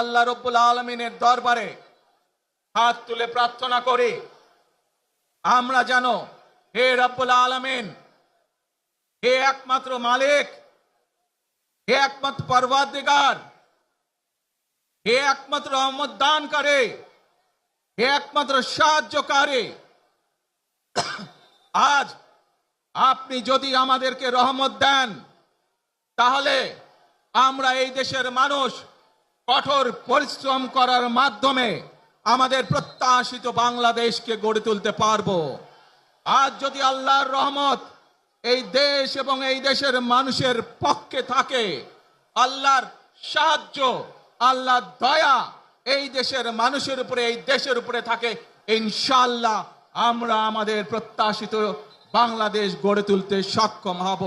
আল্লাহ রব্বুল আলামিনের দরবারে হাত তুলে প্রার্থনা করি, আমরা যেন হে রব্বুল আলামিন, হে একমাত্র মালিক, হে একমাত্র পরওয়ারদিগার, হে একমাত্র রহমত দানকারী, হে একমাত্র সাহায্যকারী, আজ আপনি যদি আমাদেরকে রহমত দেন, তাহলে আমরা এই দেশের মানুষ কঠোর পরিশ্রম করার মাধ্যমে আমাদের প্রত্যাশিত বাংলাদেশকে গড়ে তুলতে পারবো। আজ যদি আল্লাহর রহমত এই দেশ এবং এই দেশের মানুষের পক্ষে থাকে, আল্লাহর সাহায্য, আল্লাহর দয়া এই দেশের মানুষের উপরে, এই দেশের উপরে থাকে, ইনশাআল্লাহ আমরা আমাদের প্রত্যাশিত বাংলাদেশ গড়ে তুলতে সক্ষম হব।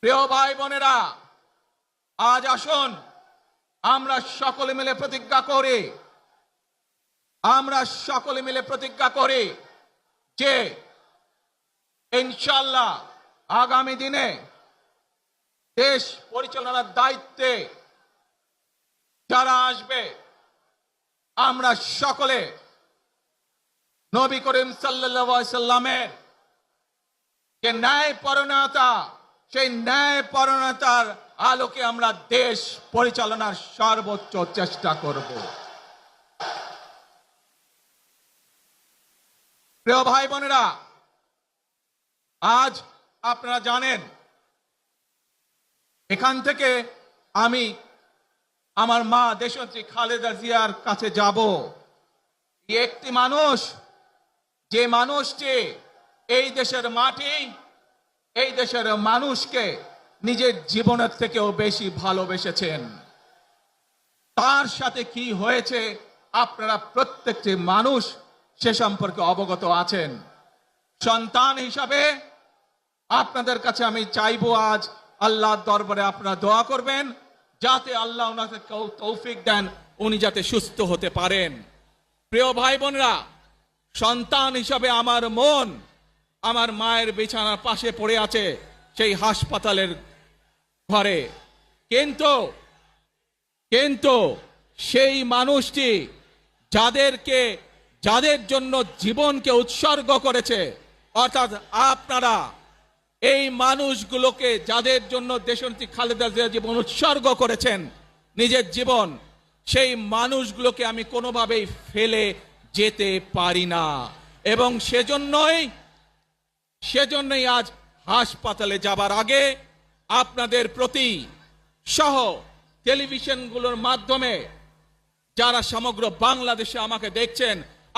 প্রিয় ভাই বোনেরা, আজ আসুন আমরা সকলে মিলে প্রতিজ্ঞা করি যে ইনশাআল্লাহ আগামী দিনে দেশ পরিচালনার দায়িত্বে যারা আসবে, আমরা সকলে নবী করিম সাল্লাল্লাহু আলাইহি সাল্লামের যে ন্যায়পরায়ণতা, সেই ন্যায়পরায়ণতার আলোকে আমরা দেশ পরিচালনার সর্বোচ্চ চেষ্টা করব। প্রিয় ভাই বোনেরা, আজ আপনারা জানেন এখান থেকে আমি আমার মা দেশনেত্রী খালেদা জিয়ার কাছে যাব। একটি মানুষ, যে মানুষটি এই দেশের মাটি, এই দেশের মানুষকে নিজের জীবনের থেকেও বেশি ভালোবেসেছেন। তার সাথে কি হয়েছে আপনারা প্রত্যেকটি মানুষ সে সম্পর্কে অবগত আছেন। সন্তান হিসাবে আপনাদের কাছে আমি চাইবো, আজ আল্লাহর দরবারে আপনারা দোয়া করবেন যাতে আল্লাহ ওনাকে তৌফিক দেন, উনি যাতে সুস্থ হতে পারেন। প্রিয় ভাই বোনেরা, সন্তান হিসাবে আমার মন আমার মায়ের বিছানার পাশে পড়ে আছে সেই হাসপাতালের ঘরে, কিন্তু সেই মানুষটি যাদের জন্য জীবনকে উৎসর্গ করেছে, অর্থাৎ আপনারা এই মানুষগুলোকে, যাদের জন্য দেশনেত্রী খালেদা জিয়া জীবন উৎসর্গ করেছেন, নিজের জীবন, সেই মানুষগুলোকে আমি কোনোভাবেই ফেলে যেতে পারি না। এবং সেজন্যই আজ হাসপাতালে যাবার আগে আপনাদের প্রতি সহ টেলিভিশনগুলোর মাধ্যমে যারা সমগ্র বাংলাদেশে আমাকে দেখছেন,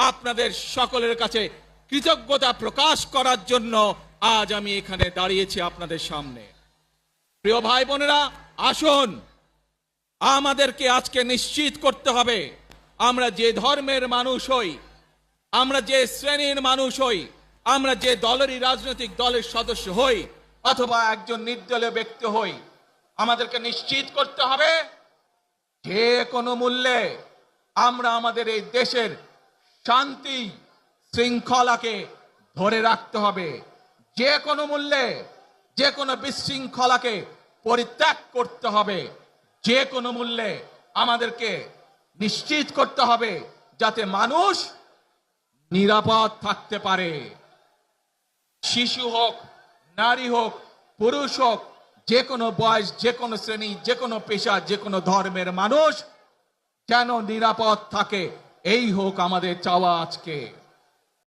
আপনাদের সকলের কাছে কৃতজ্ঞতা প্রকাশ করার জন্য আজ আমি এখানে দাঁড়িয়েছি আপনাদের সামনে। প্রিয় ভাই বোনেরা, আসুন আমাদেরকে আজকে নিশ্চিত করতে হবে, আমরা যে ধর্মের মানুষ হই, আমরা যে শ্রেণীর মানুষ হই, আমরা যে দলেরই রাজনৈতিক দলের সদস্য হই অথবা একজন নির্দলীয় ব্যক্তি হই, আমাদেরকে নিশ্চিত করতে হবে যে কোনো মূল্যে আমরা আমাদের এই দেশের শান্তি শৃঙ্খলাকে ধরে রাখতে হবে। যে কোনো মূল্যে যে কোনো বিশৃঙ্খলাকে পরিত্যাগ করতে হবে। যে কোনো মূল্যে আমাদেরকে নিশ্চিত করতে হবে যাতে মানুষ নিরাপদ থাকতে পারে। শিশু হোক, নারী হোক, পুরুষ হোক, যে কোনো বয়স, যে কোনো শ্রেণী, যে কোনো পেশা, যে কোনো ধর্মের মানুষ যেন নিরাপদ থাকে, এই হোক আমাদের চাওয়া আজকে।